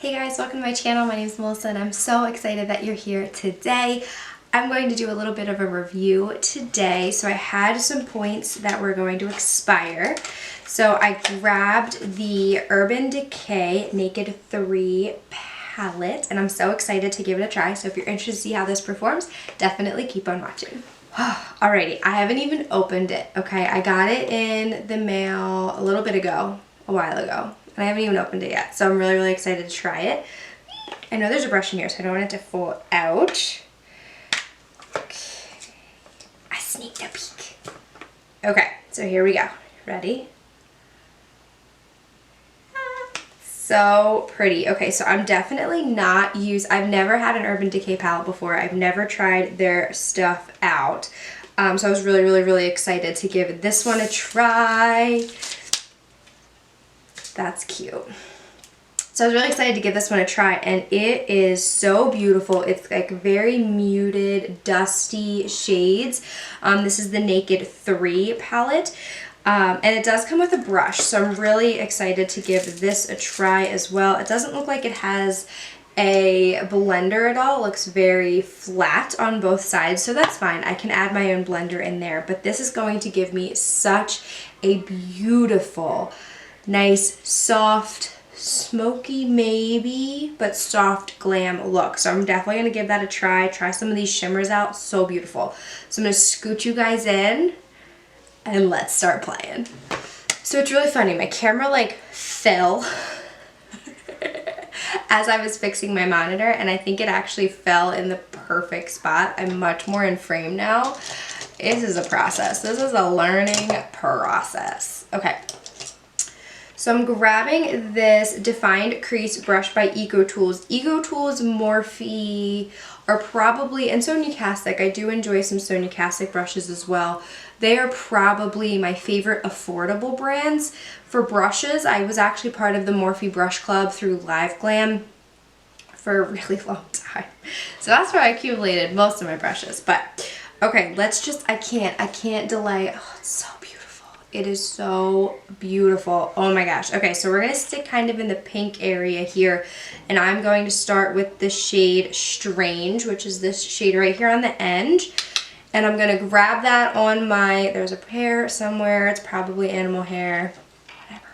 Hey guys, welcome to my channel. My name is Melissa and I'm so excited that you're here today. I'm going to do a little bit of a review today. So I had some points that were going to expire. So I grabbed the Urban Decay Naked 3 palette and I'm so excited to give it a try. So if you're interested to see how this performs, definitely keep on watching. Alrighty, I haven't even opened it, okay? I got it in the mail a little bit ago, a while ago. And I haven't even opened it yet, so I'm really excited to try it. I know there's a brush in here, so I don't want it to fall out. Okay. I sneaked a peek. Okay, so here we go. Ready? So pretty. Okay, so I'm definitely not I've never had an Urban Decay palette before. I've never tried their stuff out. So I was really excited to give this one a try. That's cute. So I was really excited to give this one a try and it is so beautiful. It's like very muted, dusty shades. This is the Naked 3 palette. And it does come with a brush, so I'm really excited to give this a try as well. It doesn't look like it has a blender at all. It looks very flat on both sides, so that's fine. I can add my own blender in there, but this is going to give me such a beautiful, nice, soft, smoky maybe, but soft glam look. So I'm definitely going to give that a try. Try some of these shimmers out. So beautiful. So I'm going to scoot you guys in and let's start playing. So it's really funny. My camera like fell as I was fixing my monitor and I think it actually fell in the perfect spot. I'm much more in frame now. This is a process. This is a learning process. Okay. So I'm grabbing this Defined Crease brush by EcoTools. EcoTools, Morphe are probably, and Sonia Kasic, I do enjoy some Sonia Kasic brushes as well. They are probably my favorite affordable brands. For brushes, I was actually part of the Morphe Brush Club through Live Glam for a really long time. So that's where I accumulated most of my brushes. But okay, let's just, I can't delay. Oh, it's so beautiful. It is so beautiful. Oh my gosh. Okay, so we're going to stick kind of in the pink area here. And I'm going to start with the shade Strange, which is this shade right here on the end. And I'm going to grab that on my, there's a hair somewhere. It's probably animal hair. Whatever.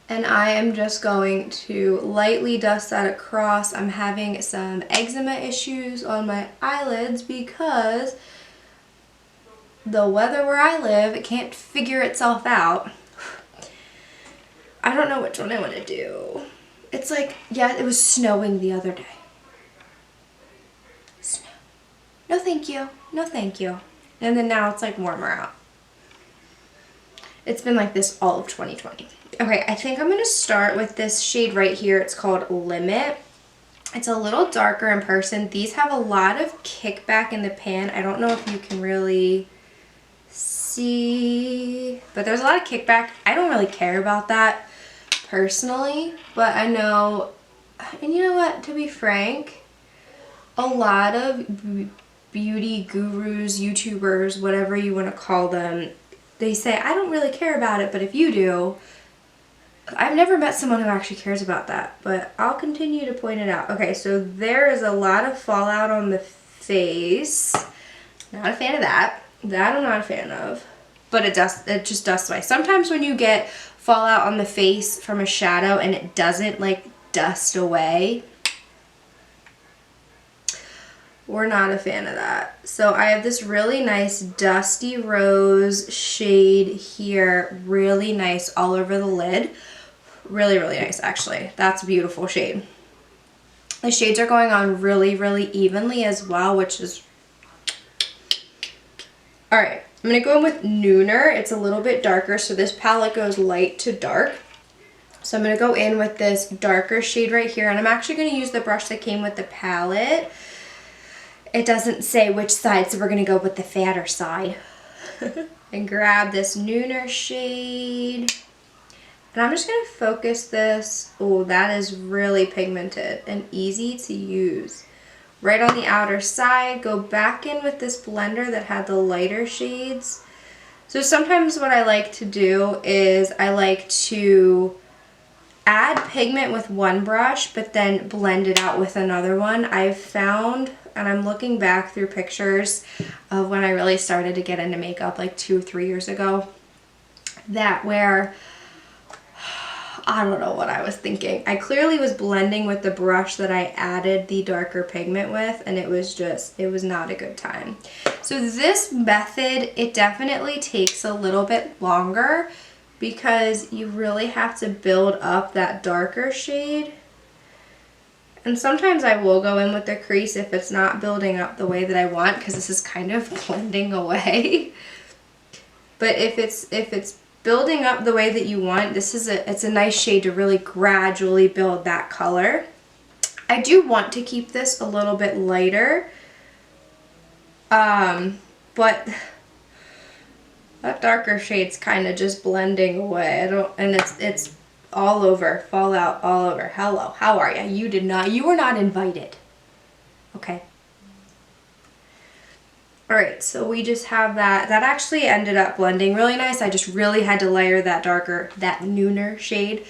And I am just going to lightly dust that across. I'm having some eczema issues on my eyelids because the weather where I live, it can't figure itself out. I don't know which one I want to do. It's like, yeah, it was snowing the other day. Snow. No thank you. No thank you. And then now it's like warmer out. It's been like this all of 2020. Okay, I think I'm going to start with this shade right here. It's called Limit. It's a little darker in person. These have a lot of kickback in the pan. I don't know if you can really see, but there's a lot of kickback. I don't really care about that personally, but I know, and you know what, to be frank, a lot of beauty gurus, YouTubers, whatever you want to call them, they say, I don't really care about it, but if you do, I've never met someone who actually cares about that, but I'll continue to point it out. Okay, so there is a lot of fallout on the face. Not a fan of that. That I'm not a fan of, but it just dusts away. Sometimes when you get fallout on the face from a shadow and it doesn't like dust away, we're not a fan of that. So I have this really nice dusty rose shade here, really nice all over the lid. Really nice actually. That's a beautiful shade. The shades are going on really evenly as well, which is alright. I'm going to go in with Nooner. It's a little bit darker, so this palette goes light to dark. So I'm going to go in with this darker shade right here, and I'm actually going to use the brush that came with the palette. It doesn't say which side, so we're going to go with the fatter side. And grab this Nooner shade. And I'm just going to focus this. Oh, that is really pigmented and easy to use. Right on the outer side, go back in with this blender that had the lighter shades. So sometimes what I like to do is I like to add pigment with one brush, but then blend it out with another one. I've found, and I'm looking back through pictures of when I really started to get into makeup like 2 or 3 years ago, that where, I don't know what I was thinking. I clearly was blending with the brush that I added the darker pigment with, and it was not a good time. So this method, it definitely takes a little bit longer because you really have to build up that darker shade. And sometimes I will go in with the crease if it's not building up the way that I want, because this is kind of blending away. But if it's building up the way that you want, it's a nice shade to really gradually build that color. I do want to keep this a little bit lighter, but that darker shade's kind of just blending away. And it's all over, fallout all over. Hello, how are you? You were not invited. Okay. All right, so we just have that. That actually ended up blending really nice. I just really had to layer that nooner shade.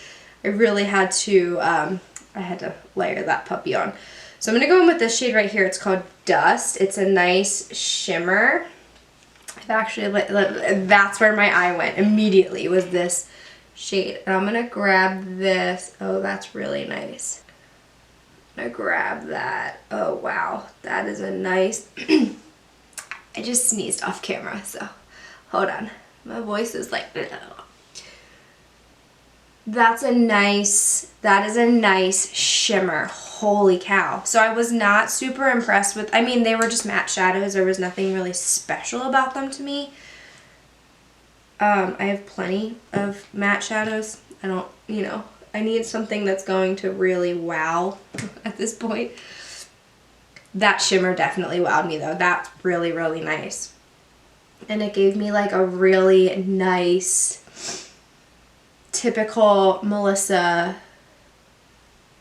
I really had to, I had to layer that puppy on. So I'm gonna go in with this shade right here. It's called Dust. It's a nice shimmer. Actually, that's where my eye went immediately, was this shade. And I'm gonna grab this. Oh, that's really nice. I'm gonna grab that. Oh wow, that is a nice I just sneezed off camera, so hold on, my voice is like that is a nice shimmer. Holy cow. So I was not super impressed with, I mean, they were just matte shadows. There was nothing really special about them to me. I have plenty of matte shadows. I don't, I need something that's going to really wow at this point. That shimmer definitely wowed me though. That's really, really nice. And it gave me like a really nice, typical Melissa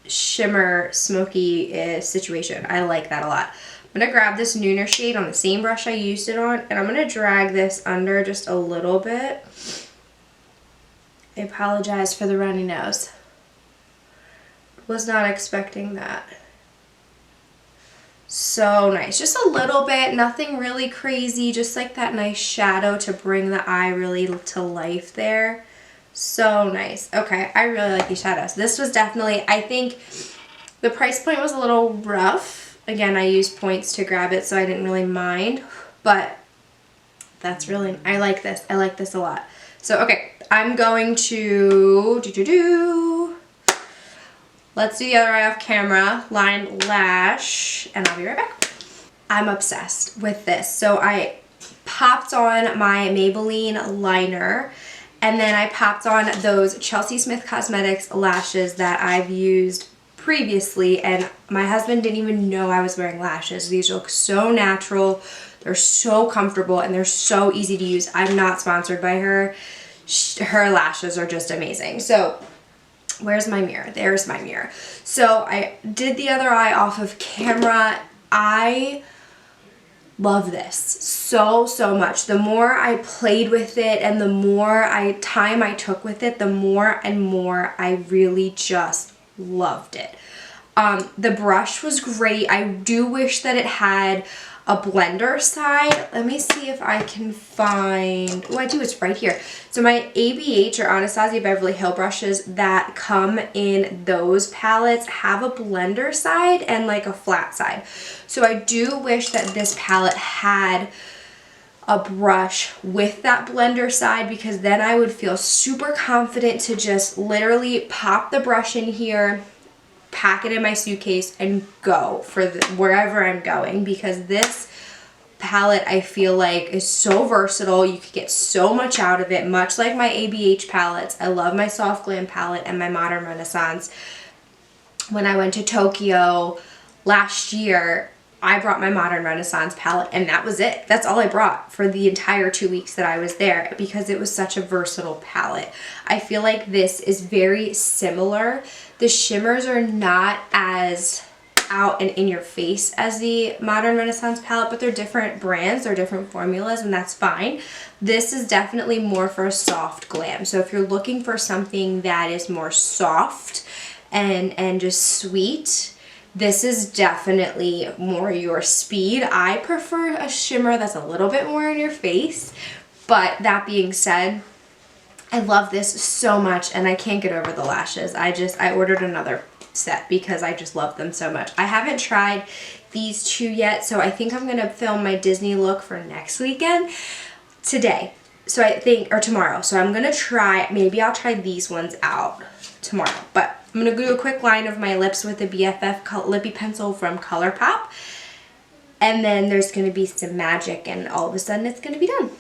shimmer smoky situation. I like that a lot. I'm gonna grab this nooner shade on the same brush I used it on, and I'm gonna drag this under just a little bit. I apologize for the runny nose. Was not expecting that. So nice. Just a little bit, nothing really crazy, just like that nice shadow to bring the eye really to life there. So nice. Okay, I really like these shadows. This was definitely, I think the price point was a little rough. Again, I used points to grab it, so I didn't really mind, but that's really, I like this. I like this a lot. So, okay, I'm going to let's do the other eye off camera, line lash, and I'll be right back. I'm obsessed with this. So I popped on my Maybelline liner, and then I popped on those Chelsea Smith Cosmetics lashes that I've used previously, and my husband didn't even know I was wearing lashes. These look so natural, they're so comfortable, and they're so easy to use. I'm not sponsored by her. Her lashes are just amazing. So where's my mirror? There's my mirror. So I did the other eye off of camera. I love this so much. The more I played with it and the more time I took with it, the more and more I really just loved it. The brush was great. I do wish that it had a blender side. Let me see if I can find, oh I do, it's right here. So my ABH or Anastasia Beverly Hill brushes that come in those palettes have a blender side and like a flat side. So I do wish that this palette had a brush with that blender side, because then I would feel super confident to just literally pop the brush in here, pack it in my suitcase, and go for wherever I'm going, because this palette I feel like is so versatile. You could get so much out of it, much like my ABH palettes. I love my Soft Glam palette and my Modern Renaissance. When I went to Tokyo last year, I brought my Modern Renaissance palette, and that was it. That's all I brought for the entire 2 weeks that I was there, because it was such a versatile palette. I feel like this is very similar. The shimmers are not as out and in your face as the Modern Renaissance palette, but they're different brands, they're different formulas, and that's fine. This is definitely more for a soft glam. So if you're looking for something that is more soft and just sweet, this is definitely more your speed. I prefer a shimmer that's a little bit more in your face, but that being said, I love this so much and I can't get over the lashes. I ordered another set because I just love them so much. I haven't tried these two yet, so I think I'm gonna film my Disney look for next weekend today. So I think, or tomorrow. So I'm gonna try, maybe I'll try these ones out tomorrow. But I'm gonna do a quick line of my lips with the BFF Lippy Pencil from ColourPop. And then there's gonna be some magic and all of a sudden it's gonna be done.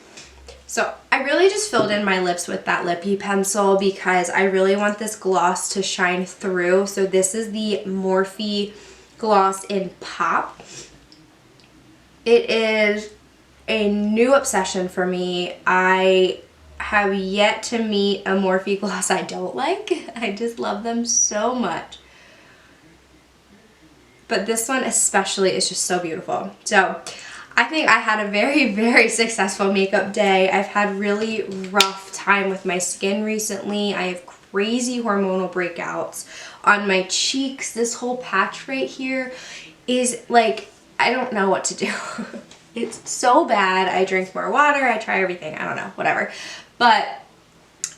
So I really just filled in my lips with that Lippy Pencil because I really want this gloss to shine through. So this is the Morphe gloss in Pop. It is a new obsession for me. I have yet to meet a Morphe gloss I don't like. I just love them so much. But this one especially is just so beautiful. So I think I had a very, very successful makeup day. I've had really rough time with my skin recently. I have crazy hormonal breakouts on my cheeks. This whole patch right here is like, I don't know what to do. It's so bad. I drink more water. I try everything. I don't know, whatever. But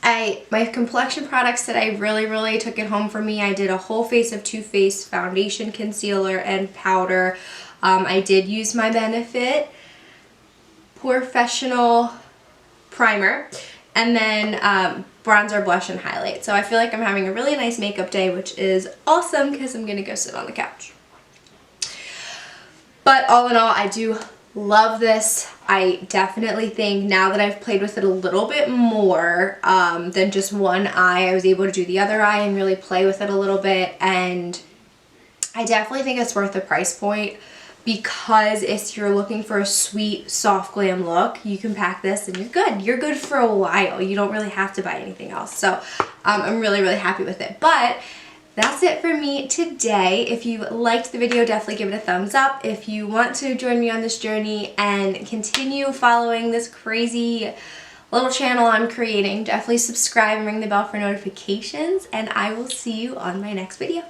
my complexion products that I really took it home for me. I did a whole face of Too Faced foundation, concealer, and powder. I did use my Benefit Professional Primer, and then bronzer, blush, and highlight. So I feel like I'm having a really nice makeup day, which is awesome because I'm gonna go sit on the couch. But all in all, I do love this. I definitely think now that I've played with it a little bit more than just one eye, I was able to do the other eye and really play with it a little bit, and I definitely think it's worth the price point. Because if you're looking for a sweet, soft glam look, you can pack this and you're good. You're good for a while. You don't really have to buy anything else. So I'm really happy with it. But that's it for me today. If you liked the video, definitely give it a thumbs up. If you want to join me on this journey and continue following this crazy little channel I'm creating, definitely subscribe and ring the bell for notifications. And I will see you on my next video.